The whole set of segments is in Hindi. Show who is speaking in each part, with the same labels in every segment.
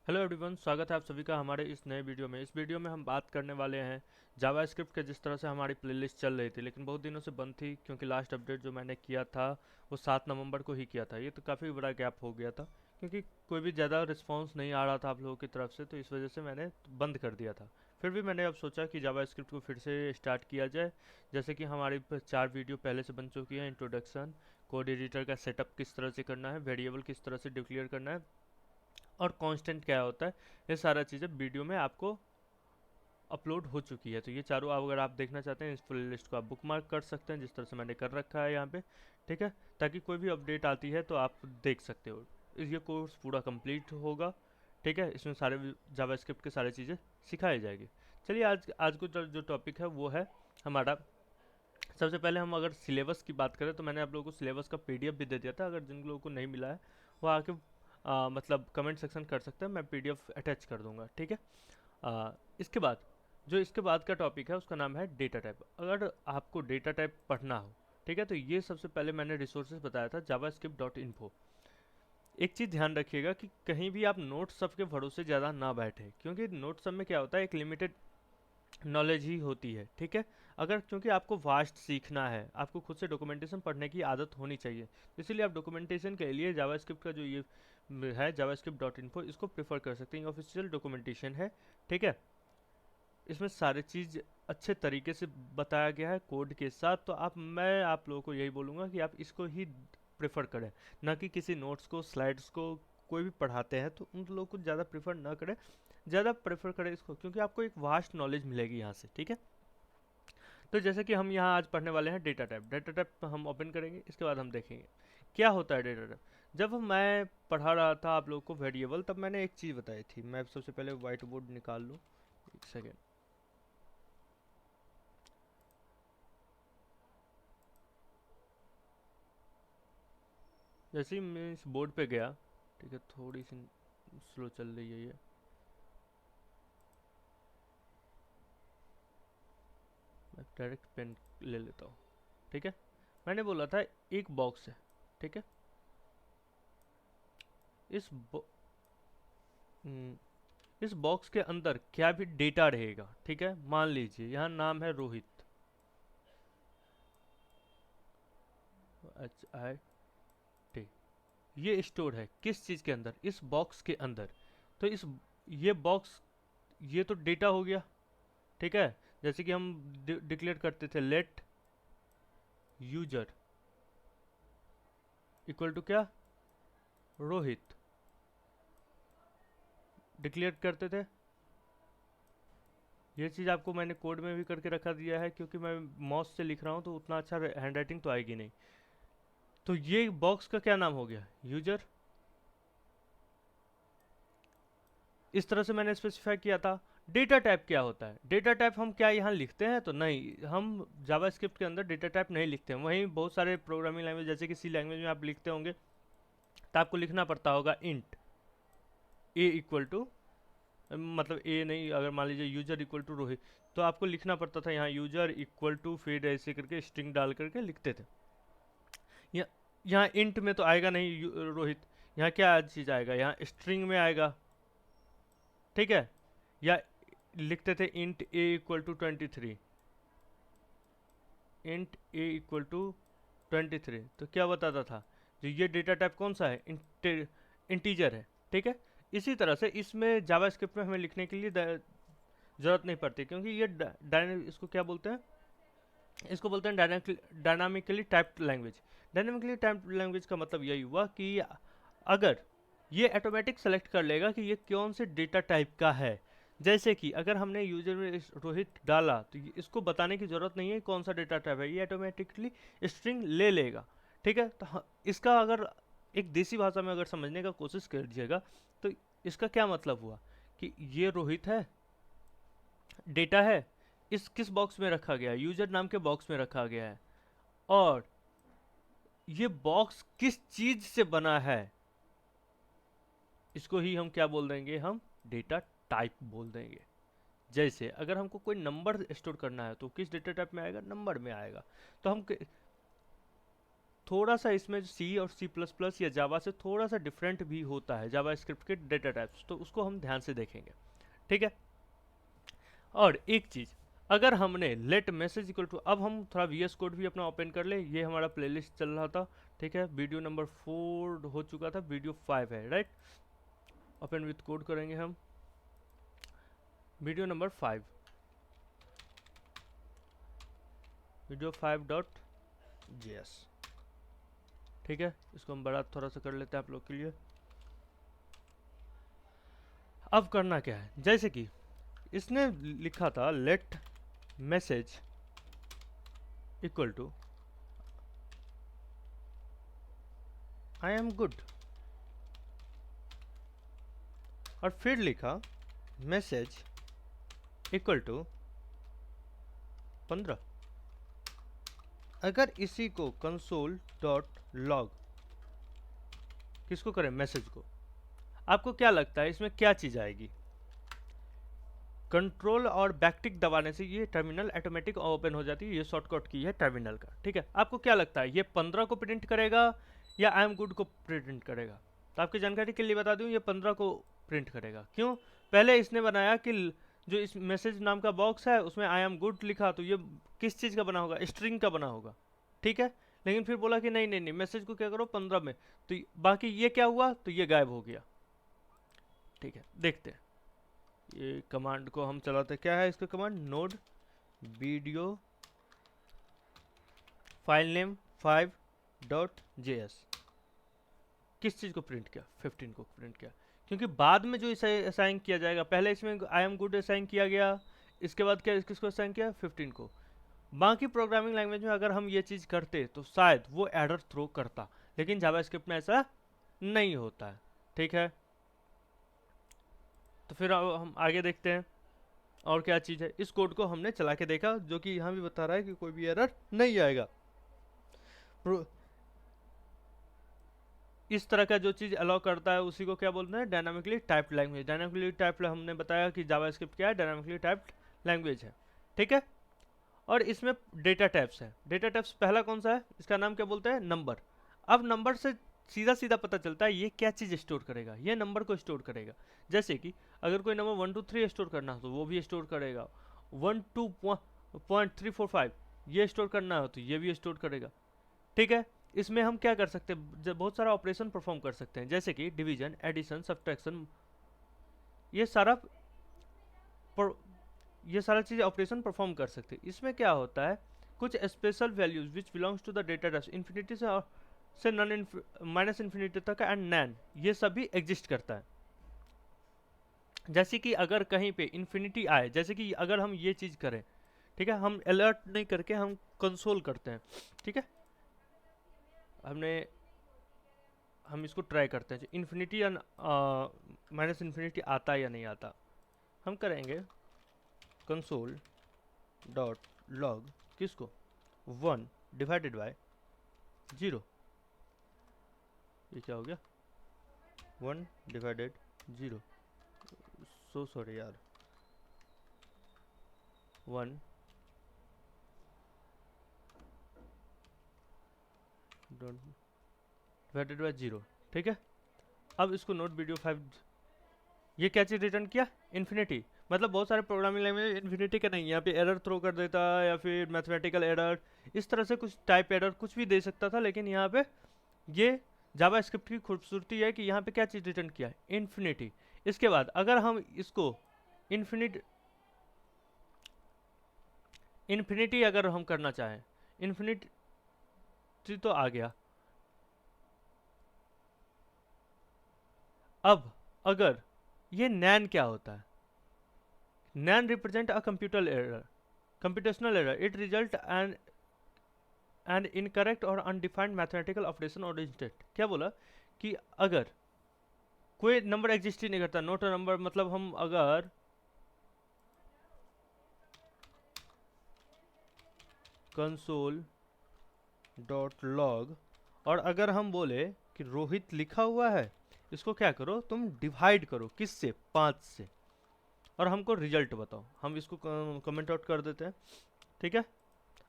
Speaker 1: हेलो एवरीवन, स्वागत है आप सभी का हमारे इस नए वीडियो में। इस वीडियो में हम बात करने वाले हैं जावास्क्रिप्ट के। जिस तरह से हमारी प्लेलिस्ट चल रही थी लेकिन बहुत दिनों से बंद थी, क्योंकि लास्ट अपडेट जो मैंने किया था वो 7 नवंबर को ही किया था। ये तो काफ़ी बड़ा गैप हो गया था, क्योंकि कोई भी ज़्यादा रिस्पॉन्स नहीं आ रहा था आप लोगों की तरफ से, तो इस वजह से मैंने बंद कर दिया था। फिर भी मैंने अब सोचा कि जावास्क्रिप्ट को फिर से स्टार्ट किया जाए। जैसे कि हमारी 4 वीडियो पहले से बन चुकी है। इंट्रोडक्शन, कोड एडिटर का सेटअप किस तरह से करना है, वेरिएबल किस तरह से डिक्लेयर करना है, और कांस्टेंट क्या होता है, ये सारा चीज़ें वीडियो में आपको अपलोड हो चुकी है। तो ये चारों अगर आप देखना चाहते हैं, इस प्ले लिस्ट को आप बुक मार्क कर सकते हैं, जिस तरह से मैंने कर रखा है यहाँ पे। ठीक है, ताकि कोई भी अपडेट आती है तो आप देख सकते हो। ये कोर्स पूरा कंप्लीट होगा। ठीक है, इसमें सारे जावास्क्रिप्ट के सारी चीज़ें सिखाई जाएगी। चलिए, आज आज को जो टॉपिक है वो है हमारा। सबसे पहले हम अगर सिलेबस की बात करें तो मैंने आप लोगों को सिलेबस का पीडीएफ भी दे दिया था। अगर जिन लोगों को नहीं मिला है वो आके मतलब कमेंट सेक्शन कर सकते हैं, मैं पीडीएफ अटैच कर दूंगा। ठीक है। इसके बाद जो इसके बाद का टॉपिक है उसका नाम है डेटा टाइप। अगर आपको डेटा टाइप पढ़ना हो, ठीक है, तो ये सबसे पहले मैंने रिसोर्सेज बताया था javascript.info। एक चीज़ ध्यान रखिएगा कि कहीं भी आप नोट्स सब के भरोसे ज़्यादा ना बैठे, क्योंकि नोट्स सब में क्या होता है, एक लिमिटेड नॉलेज ही होती है। ठीक है। अगर क्योंकि आपको वास्ट सीखना है, आपको खुद से डॉक्यूमेंटेशन पढ़ने की आदत होनी चाहिए, तो इसीलिए आप डॉक्यूमेंटेशन के लिए जावास्क्रिप्ट का जो ये है javascript.info, इसको प्रेफर कर सकते हैं। ऑफिशियल डॉक्यूमेंटेशन है। ठीक है। इसमें सारी चीज़ अच्छे तरीके से बताया गया है कोड के साथ। तो मैं आप लोगों को यही बोलूँगा कि आप इसको ही प्रेफर करें, ना कि किसी नोट्स को, स्लाइड्स को। कोई भी पढ़ाते हैं तो उन लोगों को ज़्यादा प्रेफर ना करें, ज़्यादा प्रेफर करें इसको, क्योंकि आपको एक वास्ट नॉलेज मिलेगी यहाँ से। ठीक है। तो जैसे कि हम यहाँ आज पढ़ने वाले हैं डेटा टाइप। डेटा टाइप हम ओपन करेंगे, इसके बाद हम देखेंगे क्या होता है डेटा टाइप। जब मैं पढ़ा रहा था आप लोगों को वेरिएबल, तब मैंने एक चीज़ बताई थी। मैं सबसे पहले व्हाइट बोर्ड निकाल लूँ, एक सेकेंड। जैसे ही मैं इस बोर्ड पे गया, ठीक है, थोड़ी सी स्लो चल रही है ये। मैं डायरेक्ट पेन ले लेता हूँ। ठीक है। मैंने बोला था एक बॉक्स है। ठीक है। इस बो, हम्म, इस बॉक्स के अंदर क्या भी डेटा रहेगा। ठीक है, मान लीजिए यहाँ नाम है रोहित, HIT। ये स्टोर है किस चीज़ के अंदर, इस बॉक्स के अंदर। तो इस ये बॉक्स, ये तो डेटा हो गया। ठीक है। जैसे कि हम डिक्लेयर करते थे लेट यूजर इक्वल टू क्या, रोहित, डिक्लेयर करते थे। ये चीज़ आपको मैंने कोड में भी करके रखा दिया है, क्योंकि मैं माउस से लिख रहा हूँ तो उतना अच्छा हैंड राइटिंग तो आएगी नहीं। तो ये बॉक्स का क्या नाम हो गया, यूजर। इस तरह से मैंने स्पेसिफाई किया था। डेटा टाइप क्या होता है, डेटा टाइप हम क्या यहाँ लिखते हैं, तो नहीं, हम जावास्क्रिप्ट के अंदर डेटा टाइप नहीं लिखते हैं। वहीं बहुत सारे प्रोग्रामिंग लैंग्वेज जैसे कि सी लैंग्वेज में आप लिखते होंगे, तो आपको लिखना पड़ता होगा इंट ए इक्वल टू, मतलब ए नहीं, अगर मान लीजिए यूजर इक्वल टू रोहित, तो आपको लिखना पड़ता था यहाँ यूजर इक्वल टू, फिर ऐसे करके स्ट्रिंग डाल करके लिखते थे। यहाँ यहाँ इंट में तो आएगा नहीं रोहित। यहाँ क्या चीज़ आएगा, यहाँ स्ट्रिंग में आएगा। ठीक है। या लिखते थे int a equal to 23, int a equal to 23, तो क्या बताता था, जो ये डेटा टाइप कौन सा है, इंटीजर है। ठीक है। इसी तरह से इसमें जावास्क्रिप्ट में हमें लिखने के लिए जरूरत नहीं पड़ती, क्योंकि ये इसको क्या बोलते हैं, इसको बोलते हैं dynamically typed language. Dynamically typed language का मतलब यही हुआ कि अगर ये ऑटोमेटिक सेलेक्ट कर लेगा कि ये कौन से डेटा टाइप का है। जैसे कि अगर हमने यूजर में रोहित डाला, तो इसको बताने की जरूरत नहीं है कौन सा डेटा टाइप है, ये ऑटोमेटिकली स्ट्रिंग ले लेगा। ठीक है। तो इसका अगर एक देसी भाषा में अगर समझने का कोशिश कीजिएगा, तो इसका क्या मतलब हुआ कि ये रोहित है, डेटा है, इस किस बॉक्स में रखा गया है, यूजर नाम के बॉक्स में रखा गया है। और ये बॉक्स किस चीज से बना है, इसको ही हम क्या बोल देंगे, हम डेटा टाइप बोल देंगे। जैसे अगर हमको कोई नंबर स्टोर करना है तो किस डेटा टाइप में आएगा, नंबर में आएगा। तो हम थोड़ा सा इसमें सी और सी प्लस प्लस या जावा से थोड़ा सा डिफरेंट भी होता है जावा स्क्रिप्ट के डेटा टाइप्स, तो उसको हम ध्यान से देखेंगे, ठीक है। और एक चीज़, अगर हमने लेट मैसेज इक्वल टू, अब हम थोड़ा वीएस कोड भी अपना ओपन कर ले, ये हमारा प्लेलिस्ट चल रहा था, ठीक है। वीडियो नंबर 4 हो चुका था, वीडियो 5 है, राइट। ओपन विथ कोड करेंगे हम, वीडियो नंबर 5, वीडियो 5.js, ठीक है। इसको हम बड़ा थोड़ा सा कर लेते हैं आप लोग के लिए। अब करना क्या है, जैसे कि इसने लिखा था let message equal to I am good, और फिर लिखा मैसेज इक्वल टू 15। अगर इसी को कंसोल डॉट लॉग, किसको करें, मैसेज को, आपको क्या लगता है इसमें क्या चीज़ आएगी? कंट्रोल और बैकटिक दबाने से ये टर्मिनल ऑटोमेटिक ओपन हो जाती है, ये शॉर्टकट की है टर्मिनल का, ठीक है। आपको क्या लगता है ये 15 को प्रिंट करेगा या आई एम गुड को प्रिंट करेगा? तो आपकी जानकारी के लिए बता दूं, ये 15 को प्रिंट करेगा। क्यों? पहले इसने बनाया कि जो इस मैसेज नाम का बॉक्स है उसमें आई एम गुड लिखा, तो ये किस चीज़ का बना होगा, स्ट्रिंग का बना होगा, ठीक है। लेकिन फिर बोला कि नहीं नहीं नहीं, मैसेज को क्या करो 15 में, तो बाकी ये क्या हुआ, तो ये गायब हो गया, ठीक है। देखते हैं ये कमांड को हम चलाते, क्या है इसका command, node video file name 5.js, किस चीज़ को प्रिंट किया, 15 को प्रिंट किया, क्योंकि बाद में जो इसे असाइन किया जाएगा, पहले इसमें आई एम गुड असाइन किया गया, इसके बाद क्या किसको असाइन किया, 15 को। बाकी प्रोग्रामिंग लैंग्वेज में अगर हम ये चीज़ करते तो शायद वो एरर थ्रो करता, लेकिन जावास्क्रिप्ट में ऐसा नहीं होता है, ठीक है। तो फिर हम आगे देखते हैं और क्या चीज़ है। इस कोड को हमने चला के देखा, जो कि यहाँ भी बता रहा है कि कोई भी एरर नहीं आएगा। इस तरह का जो चीज़ अलाउ करता है उसी को क्या बोलते हैं, dynamically typed language. Dynamically typed हमने बताया कि जावास्क्रिप्ट क्या है, डायनामिकली टाइप्ड लैंग्वेज है, ठीक है। और इसमें डेटा टाइप्स है। डेटा टाइप्स पहला कौन सा है, इसका नाम क्या बोलते हैं, नंबर। अब नंबर से सीधा सीधा पता चलता है ये क्या चीज़ स्टोर करेगा, ये नंबर को स्टोर करेगा। जैसे कि अगर कोई नंबर 1 2 3 स्टोर करना हो तो वो भी स्टोर करेगा, 1 2.345 ये स्टोर करना हो तो ये भी स्टोर करेगा, ठीक है। इसमें हम क्या कर सकते हैं, बहुत सारा ऑपरेशन परफॉर्म कर सकते हैं, जैसे कि डिवीजन, एडिशन, सब्ट्रैक्शन, ये सारा ये सारा चीज़ ऑपरेशन परफॉर्म कर सकते हैं। इसमें क्या होता है, कुछ special values which belongs to the data types, infinity से नॉन माइनस इन्फिनिटी तक एंड नैन, ये सभी एग्जिस्ट करता है। जैसे कि अगर कहीं पे इन्फिनिटी आए, जैसे कि अगर हम ये चीज़ करें, ठीक है, हम अलर्ट नहीं करके हम कंसोल करते हैं, ठीक है। हम इसको ट्राई करते हैं, इन्फिनिटी या माइनस इन्फिनिटी आता है या नहीं आता। हम करेंगे कंसोल डॉट लॉग, किसको, 1 डिवाइडेड बाय 0, ये क्या हो गया, 1 डिवाइडेड 0, सो सॉरी यार, 1 डिवाइडेड बाय 0, ठीक है। अब इसको नोट वीडियो 5, ये क्या चीज़ रिटर्न किया, इन्फिनिटी। मतलब बहुत सारे प्रोग्रामिंग लैंग्वेज इन्फिनिटी का नहीं, यहाँ पे एरर थ्रो कर देता है या फिर मैथमेटिकल एरर, इस तरह से कुछ टाइप एरर कुछ भी दे सकता था, लेकिन यहाँ पे ये जावास्क्रिप्ट की खूबसूरती है कि यहाँ पे क्या चीज़ रिटर्न किया है, इन्फिनिटी। इसके बाद अगर हम इसको इन्फिनिटी अगर हम करना चाहें, इन्फिनिटी तो आ गया। अब अगर ये नैन क्या होता है, NaN represent a computational error, it result an incorrect or undefined mathematical operation or instant। क्या बोला कि अगर कोई नंबर एग्जिस्ट ही नहीं करता, नोट अ नंबर, मतलब हम अगर कंसोल डॉट लॉग, और अगर हम बोले कि रोहित लिखा हुआ है, इसको क्या करो तुम डिवाइड करो, किससे, 5 से, और हमको रिजल्ट बताओ। हम इसको कमेंट आउट कर देते हैं, ठीक है,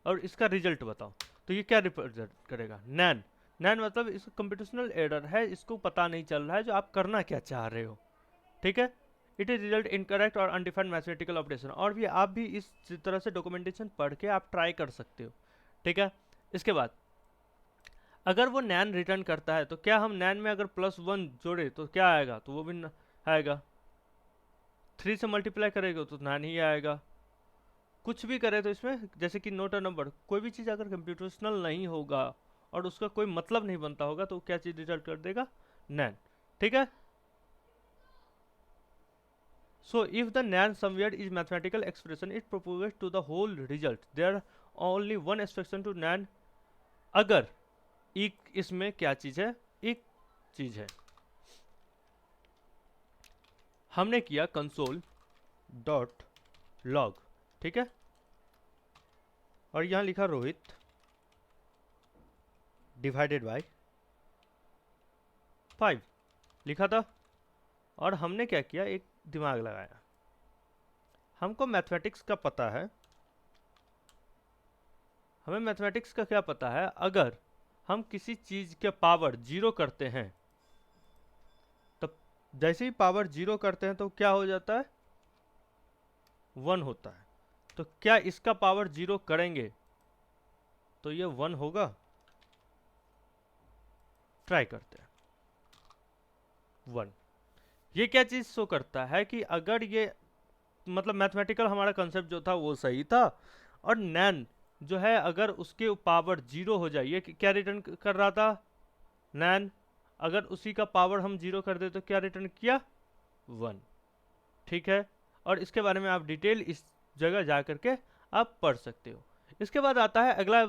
Speaker 1: और इसका रिजल्ट बताओ। तो ये क्या रिप्रेजेंट करेगा, नैन। नैन मतलब इस कंप्यूटेशनल एरर है, इसको पता नहीं चल रहा है जो आप करना क्या चाह रहे हो, ठीक है। इट इज रिजल्ट इनकरेक्ट और अनडिफाइंड मैथमेटिकल ऑपरेशन, और भी आप भी इस तरह से डॉक्यूमेंटेशन पढ़ के आप ट्राई कर सकते हो, ठीक है। इसके बाद अगर वो नैन रिटर्न करता है तो क्या हम नैन में अगर +1 जोड़े तो क्या आएगा, तो वो भी आएगा। 3 से मल्टीप्लाई करेगा तो नैन ही आएगा। कुछ भी करे तो इसमें जैसे कि नोट अ नंबर, कोई भी चीज़ अगर कंप्यूटेशनल नहीं होगा और उसका कोई मतलब नहीं बनता होगा तो क्या चीज़ रिजल्ट कर देगा, नैन, ठीक है। So if the nan somewhere is mathematical expression, it propagates to the whole result. There only one expression to nan अगर एक इसमें क्या चीज है, एक चीज है। हमने किया कंसोल डॉट लॉग, ठीक है, और यहां लिखा रोहित डिवाइडेड बाय 5 लिखा था, और हमने क्या किया, एक दिमाग लगाया। हमको मैथमेटिक्स का पता है, हमें मैथमेटिक्स का क्या पता है, अगर हम किसी चीज के पावर 0 करते हैं, तब जैसे ही पावर 0 करते हैं तो क्या हो जाता है, 1 होता है। तो क्या इसका पावर 0 करेंगे तो ये 1 होगा, ट्राई करते हैं। 1 ये क्या चीज शो करता है कि अगर ये मतलब मैथमेटिकल हमारा कंसेप्ट जो था वो सही था, और नैन जो है अगर उसके पावर 0 हो जाए, ये क्या रिटर्न कर रहा था, नैन, अगर उसी का पावर हम 0 कर दे तो क्या रिटर्न किया, 1, ठीक है। और इसके बारे में आप डिटेल इस जगह जा करके आप पढ़ सकते हो। इसके बाद आता है अगला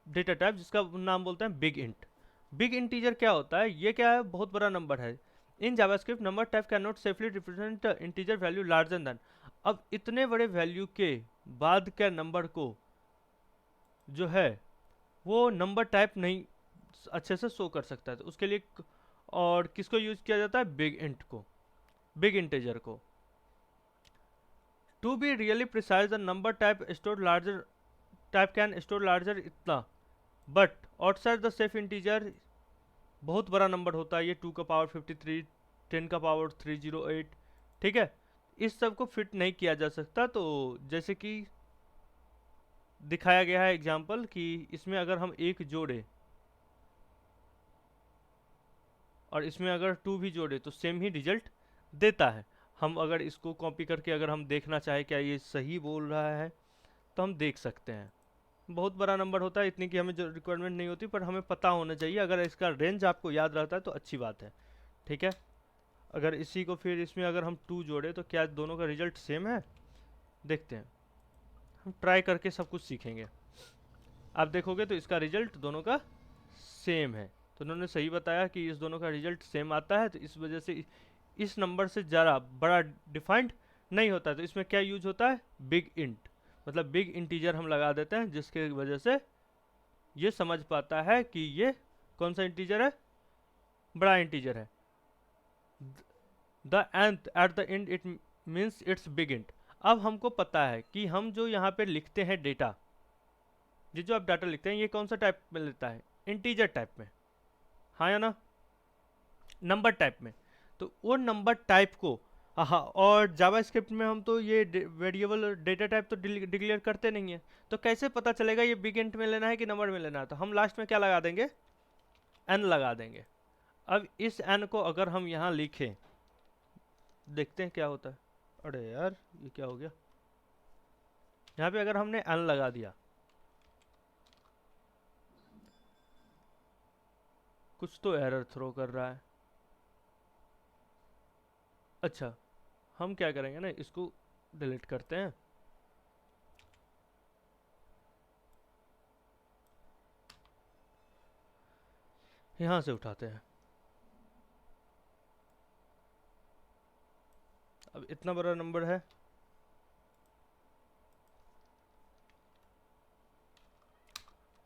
Speaker 1: डेटा टाइप जिसका नाम बोलते हैं बिग इंट। बिग इंटीजर क्या होता है, ये क्या है, बहुत बड़ा नंबर है। In JavaScript number type can not safely represent integer value larger than. अब इतने बड़े वैल्यू के बाद के नंबर को जो है वो नंबर टाइप नहीं अच्छे से शो कर सकता है, तो उसके लिए और किसको यूज किया जाता है, बिग इंट को, बिग इंटीजर को। To be really precise the number type store larger type can store larger इतना, but outside the safe integer बहुत बड़ा नंबर होता है ये, 2 का पावर 53, 10 का पावर 308, ठीक है। इस सब को फिट नहीं किया जा सकता। तो जैसे कि दिखाया गया है एग्जांपल कि इसमें अगर हम 1 जोड़े और इसमें अगर 2 भी जोड़े तो सेम ही रिजल्ट देता है। हम अगर इसको कॉपी करके अगर हम देखना चाहें क्या ये सही बोल रहा है तो हम देख सकते हैं। बहुत बड़ा नंबर होता है, इतनी की हमें जो रिक्वायरमेंट नहीं होती, पर हमें पता होना चाहिए। अगर इसका रेंज आपको याद रहता है तो अच्छी बात है, ठीक है। अगर इसी को फिर इसमें अगर हम 2 जोड़े तो क्या दोनों का रिजल्ट सेम है, देखते हैं। हम ट्राई करके सब कुछ सीखेंगे। आप देखोगे तो इसका रिजल्ट दोनों का सेम है, तो उन्होंने सही बताया कि इस दोनों का रिजल्ट सेम आता है, तो इस वजह से इस नंबर से ज़्यादा बड़ा डिफाइंड नहीं होता है। तो इसमें क्या यूज होता है, बिग इंट, मतलब बिग इंटीजर हम लगा देते हैं, जिसके वजह से ये समझ पाता है कि ये कौन सा इंटीजर है, बड़ा इंटीजर है। The nth at the end it means it's big int. अब हमको पता है कि हम जो यहाँ पे लिखते हैं डेटा, ये जो आप डाटा लिखते हैं ये कौन सा टाइप में लेता है, इंटीजर टाइप में, हाँ या ना, नंबर टाइप में। तो वो नंबर टाइप को, हाँ, और जावास्क्रिप्ट में हम तो ये वेरिएबल डेटा टाइप तो डिक्लेयर करते नहीं है, तो कैसे पता चलेगा ये बिग इंट में लेना है कि नंबर में लेना है, तो हम लास्ट में क्या लगा देंगे, एन लगा देंगे। अब इस एन को अगर हम यहाँ लिखें, देखते हैं क्या होता है। अरे यार ये क्या हो गया, यहाँ पे अगर हमने एन लगा दिया, कुछ तो एरर थ्रो कर रहा है। अच्छा, हम क्या करेंगे ना, इसको डिलीट करते हैं, यहाँ से उठाते हैं। अब इतना बड़ा नंबर है,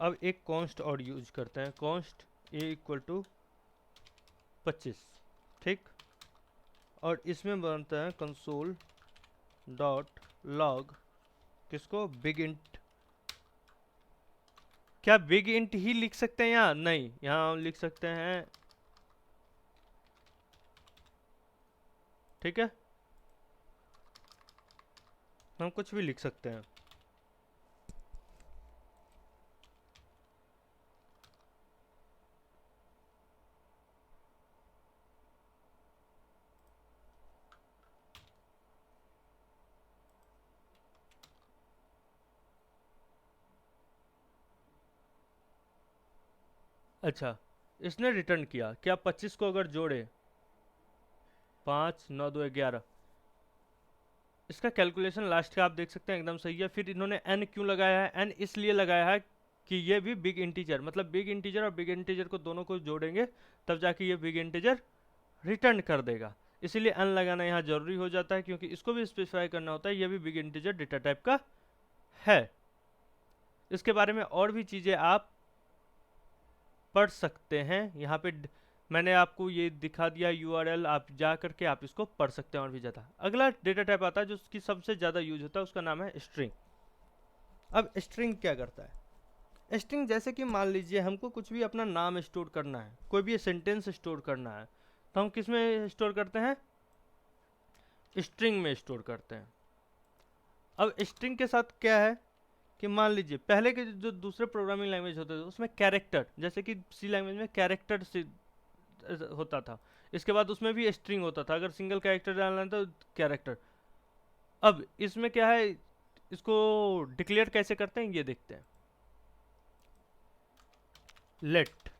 Speaker 1: अब एक कॉन्स्ट और यूज करते हैं, कॉन्स्ट ए इक्वल टू 25, ठीक। और इसमें बनता है कंसोल डॉट लॉग, किसको, बिग इंट क्या बिग इंट ही लिख सकते हैं या नहीं? यहाँ हम लिख सकते हैं, ठीक है, हम कुछ भी लिख सकते हैं। अच्छा, इसने रिटर्न किया, क्या 25 को अगर जोड़े, 5 9 2 11, इसका कैलकुलेशन लास्ट का आप देख सकते हैं एकदम सही है। फिर इन्होंने n क्यों लगाया है? n इसलिए लगाया है कि ये भी बिग इंटीजर, मतलब बिग इंटीजर और बिग इंटीजर को दोनों को जोड़ेंगे तब जाके ये बिग इंटीजर रिटर्न कर देगा, इसीलिए n लगाना यहाँ जरूरी हो जाता है, क्योंकि इसको भी स्पेसिफाई करना होता है ये भी बिग इंटीजर डेटा टाइप का है। इसके बारे में और भी चीज़ें आप पढ़ सकते हैं, यहाँ पे मैंने आपको ये दिखा दिया यूआरएल, आप जा करके आप इसको पढ़ सकते हैं और भी ज़्यादा। अगला डेटा टाइप आता है जो उसकी सबसे ज़्यादा यूज होता है, उसका नाम है स्ट्रिंग। अब स्ट्रिंग क्या करता है? स्ट्रिंग जैसे कि मान लीजिए हमको कुछ भी अपना नाम स्टोर करना है, कोई भी सेंटेंस स्टोर करना है, तो हम किस में स्टोर करते हैं? स्ट्रिंग में स्टोर करते हैं। अब स्ट्रिंग के साथ क्या है कि मान लीजिए पहले के जो दूसरे प्रोग्रामिंग लैंग्वेज होते थे उसमें कैरेक्टर, जैसे कि सी लैंग्वेज में कैरेक्टर से होता था, इसके बाद उसमें भी स्ट्रिंग होता था, अगर सिंगल कैरेक्टर डालना है तो कैरेक्टर। अब इसमें क्या है, इसको डिक्लेयर कैसे करते हैं ये देखते हैं। लेट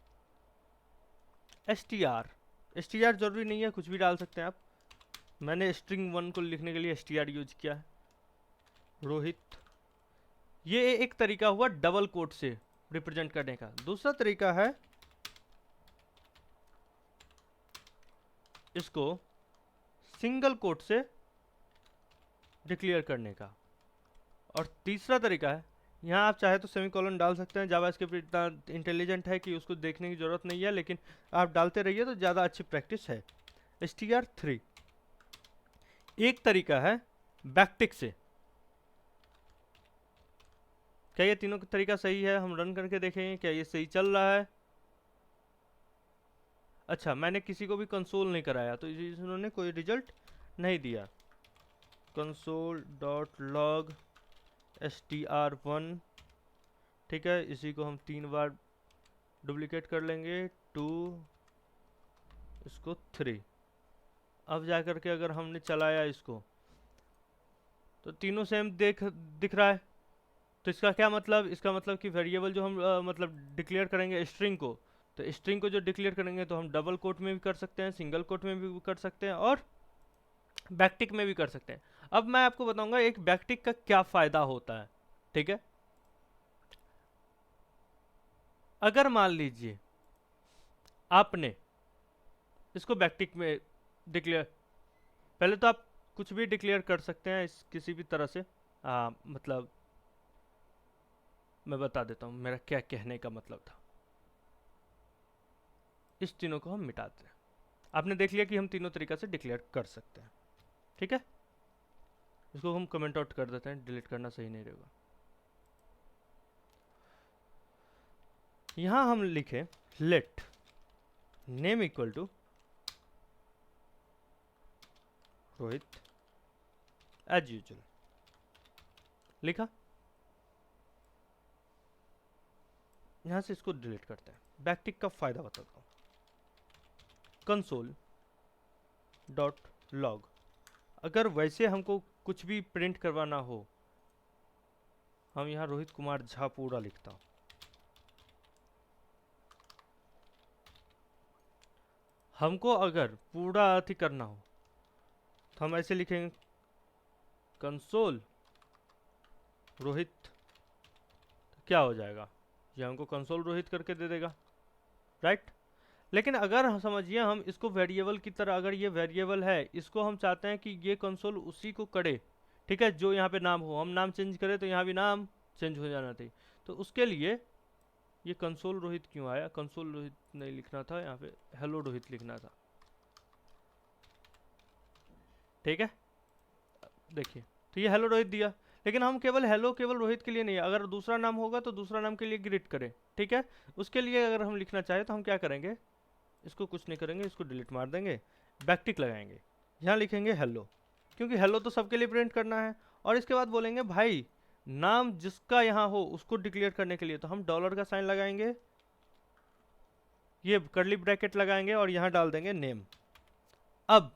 Speaker 1: एस टी आर जरूरी नहीं है, कुछ भी डाल सकते हैं आप। मैंने स्ट्रिंग 1 को लिखने के लिए एस टी आर यूज किया है। रोहित, ये एक तरीका हुआ डबल कोट से रिप्रेजेंट करने का। दूसरा तरीका है इसको सिंगल कोट से डिक्लेयर करने का। और तीसरा तरीका है, यहाँ आप चाहे तो सेमीकोलन डाल सकते हैं, जावास्क्रिप्ट इतना इंटेलिजेंट है कि उसको देखने की जरूरत नहीं है, लेकिन आप डालते रहिए तो ज़्यादा अच्छी प्रैक्टिस है। str3 एक तरीका है बैकटिक से। क्या ये तीनों का तरीका सही है? हम रन करके देखेंगे क्या ये सही चल रहा है। अच्छा, मैंने किसी को भी कंसोल नहीं कराया तो इन्होंने कोई रिजल्ट नहीं दिया। कंसोल डॉट लॉग str1, ठीक है, इसी को हम 3 बार डुप्लीकेट कर लेंगे, 2 इसको 3। अब जा करके अगर हमने चलाया इसको तो तीनों सेम दिख रहा है। तो इसका क्या मतलब? इसका मतलब कि वेरिएबल जो हम मतलब डिक्लेयर करेंगे स्ट्रिंग को, तो स्ट्रिंग को जो डिक्लेयर करेंगे तो हम डबल कोट में भी कर सकते हैं, सिंगल कोट में भी कर सकते हैं और बैकटिक में भी कर सकते हैं। अब मैं आपको बताऊंगा एक बैकटिक का क्या फायदा होता है, ठीक है। अगर मान लीजिए आपने इसको बैकटिक में डिक्लेयर, पहले तो आप कुछ भी डिक्लेयर कर सकते हैं इस किसी भी तरह से, मतलब मैं बता देता हूँ मेरा क्या कहने का मतलब था। इस तीनों को हम मिटाते हैं। आपने देख लिया कि हम तीनों तरीका से डिक्लेयर कर सकते हैं, ठीक है। इसको हम कमेंट आउट कर देते हैं, डिलीट करना सही नहीं रहेगा। यहां हम लिखे let name equal to Rohit as usual, लिखा। यहां से इसको डिलीट करते हैं। बैकटिक का फायदा बताता हूं। कंसोल डॉट लॉग, अगर वैसे हमको कुछ भी प्रिंट करवाना हो, हम यहाँ रोहित कुमार झा पूरा लिखता हूँ। हमको अगर पूरा अति करना हो तो हम ऐसे लिखेंगे कंसोल रोहित, तो क्या हो जाएगा, ये हमको कंसोल रोहित करके दे देगा, राइट। लेकिन अगर समझिए हम इसको वेरिएबल की तरह, अगर ये वेरिएबल है, इसको हम चाहते हैं कि ये कंसोल उसी को करे, ठीक है, जो यहाँ पे नाम हो, हम नाम चेंज करें तो यहाँ भी नाम चेंज हो जाना चाहिए। तो उसके लिए ये कंसोल रोहित क्यों आया, कंसोल रोहित नहीं लिखना था, यहाँ पे हेलो रोहित लिखना था, ठीक है। देखिए तो ये हेलो रोहित दिया, लेकिन हम केवल हेलो केवल रोहित के लिए नहीं, अगर दूसरा नाम होगा तो दूसरा नाम के लिए ग्रीट करें, ठीक है। उसके लिए अगर हम लिखना चाहें तो हम क्या करेंगे, इसको कुछ नहीं करेंगे, इसको डिलीट मार देंगे, बैकटिक लगाएंगे, यहाँ लिखेंगे हेलो, क्योंकि हेलो तो सबके लिए प्रिंट करना है। और इसके बाद बोलेंगे भाई नाम जिसका यहाँ हो उसको डिक्लेयर करने के लिए तो हम डॉलर का साइन लगाएंगे, ये कर्ली ब्रैकेट लगाएंगे और यहाँ डाल देंगे नेम। अब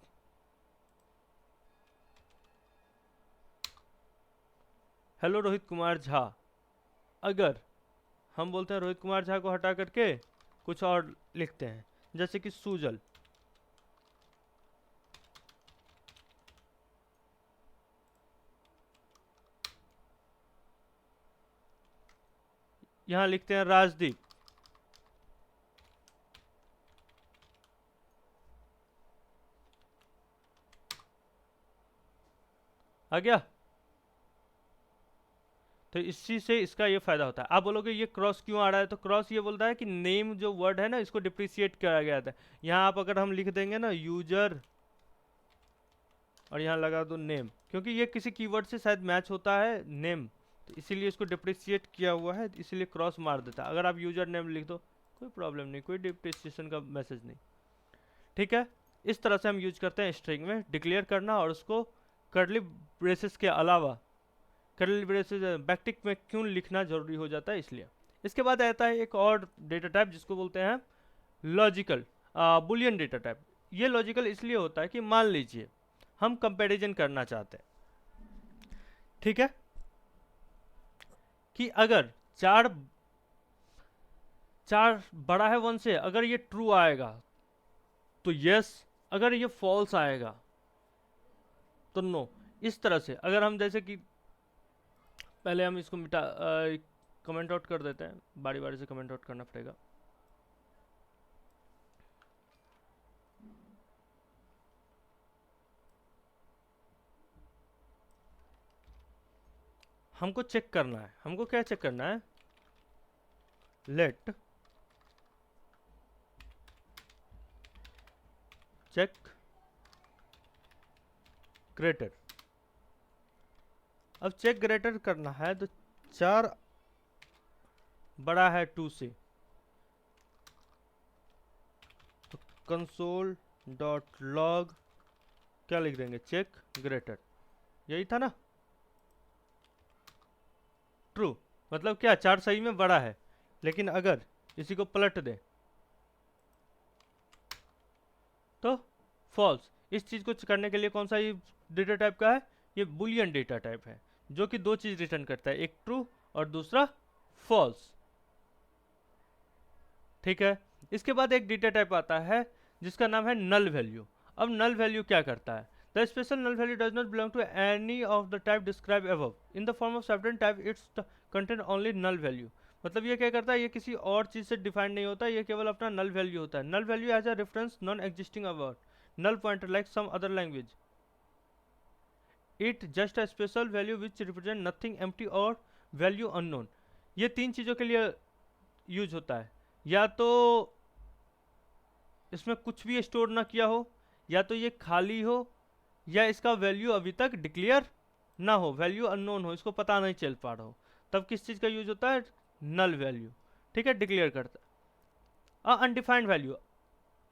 Speaker 1: हेलो रोहित कुमार झा, अगर हम बोलते हैं रोहित कुमार झा को हटा करके कुछ और लिखते हैं, जैसे कि सूजल, यहां लिखते हैं राजदीप, आ गया। तो इसी से इसका ये फायदा होता है। आप बोलोगे ये क्रॉस क्यों आ रहा है, तो क्रॉस ये बोलता है कि नेम जो वर्ड है ना इसको डिप्रिशिएट किया गया था। यहाँ आप अगर हम लिख देंगे ना यूजर और यहाँ लगा दो नेम, क्योंकि ये किसी कीवर्ड से शायद मैच होता है नेम, तो इसीलिए इसको डिप्रिशिएट किया हुआ है, इसीलिए क्रॉस मार देता है। अगर आप यूजर नेम लिख दो कोई प्रॉब्लम नहीं, कोई डिप्रिसिएशन का मैसेज नहीं, ठीक है। इस तरह से हम यूज करते हैं स्ट्रिंग में डिक्लेयर करना, और उसको कर्ली ब्रेसेस के अलावा कर्ली ब्रेसेस बैकटिक में क्यों लिखना जरूरी हो जाता है, इसलिए। इसके बाद आता है एक और डेटा टाइप जिसको बोलते हैं लॉजिकल बुलियन डेटा टाइप। ये लॉजिकल इसलिए होता है कि मान लीजिए हम कंपैरिजन करना चाहते हैं, ठीक है, कि अगर चार बड़ा है 1 से, अगर ये ट्रू आएगा तो यस, अगर ये फॉल्स आएगा तो नो। इस तरह से अगर हम जैसे कि पहले हम इसको मिटा कमेंट आउट कर देते हैं, बारी बारी से कमेंट आउट करना पड़ेगा। हमको चेक करना है, हमको क्या चेक करना है, लेट चेक ग्रेटर। अब चेक ग्रेटर करना है तो 4 बड़ा है 2 से, तो कंसोल डॉट लॉग क्या लिख देंगे, चेक ग्रेटर, यही था ना, ट्रू। मतलब क्या 4 सही में बड़ा है, लेकिन अगर इसी को पलट दे तो फॉल्स। इस चीज को करने के लिए कौन सा ये डेटा टाइप का है, ये बुलियन डेटा टाइप है, जो कि 2 चीज रिटर्न करता है, एक ट्रू और दूसरा फॉल्स, ठीक है। इसके बाद एक डेटा टाइप आता है जिसका नाम है नल वैल्यू। अब नल वैल्यू क्या करता है, the special null value does not belong to any of the type describe above in the form of separate type, it's contain only null value. मतलब ये क्या करता है, ये किसी और चीज से डिफाइंड नहीं होता, ये केवल अपना नल वैल्यू होता है। Null value as a reference non existing award, null pointer like some other language, it just a special value which represent nothing empty or value unknown। ये 3 चीजों के लिए यूज होता है, या तो इसमें कुछ भी स्टोर ना किया हो, या तो ये खाली हो, या इसका वैल्यू अभी तक डिक्लेयर ना हो, वैल्यू अननोन हो, इसको पता नहीं चल पा रहा हो, तब किस चीज का यूज होता है, नल वैल्यू, ठीक है, डिक्लेयर करता है। Undefined value,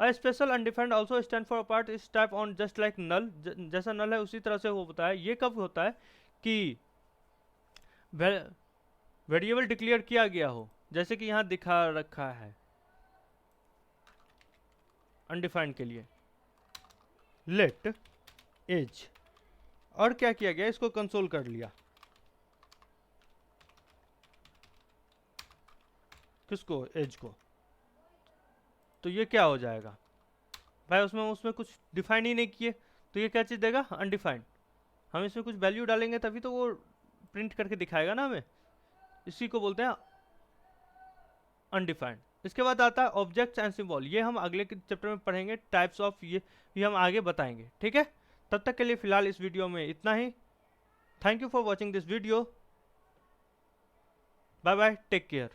Speaker 1: A special undefined also stand for apart is type on just like null, जैसा null है उसी तरह से वो होता है। ये कब होता है कि वेरिएबल डिक्लेयर किया गया हो, जैसे कि यहाँ दिखा रखा है अनडिफाइंड के लिए लेट एज, और क्या किया गया, इसको कंसोल कर लिया, किसको, एज को, तो ये क्या हो जाएगा भाई, उसमें कुछ डिफाइन ही नहीं किए, तो ये क्या चीज़ देगा, अनडिफाइंड। हम इसमें कुछ वैल्यू डालेंगे तभी तो वो प्रिंट करके दिखाएगा ना हमें, इसी को बोलते हैं अनडिफाइंड। इसके बाद आता है ऑब्जेक्ट्स एंड सिंबल, ये हम अगले चैप्टर में पढ़ेंगे, टाइप्स ऑफ ये हम आगे बताएंगे, ठीक है। तब तक के लिए फिलहाल इस वीडियो में इतना ही। Thank you for watching this video, bye bye, take care.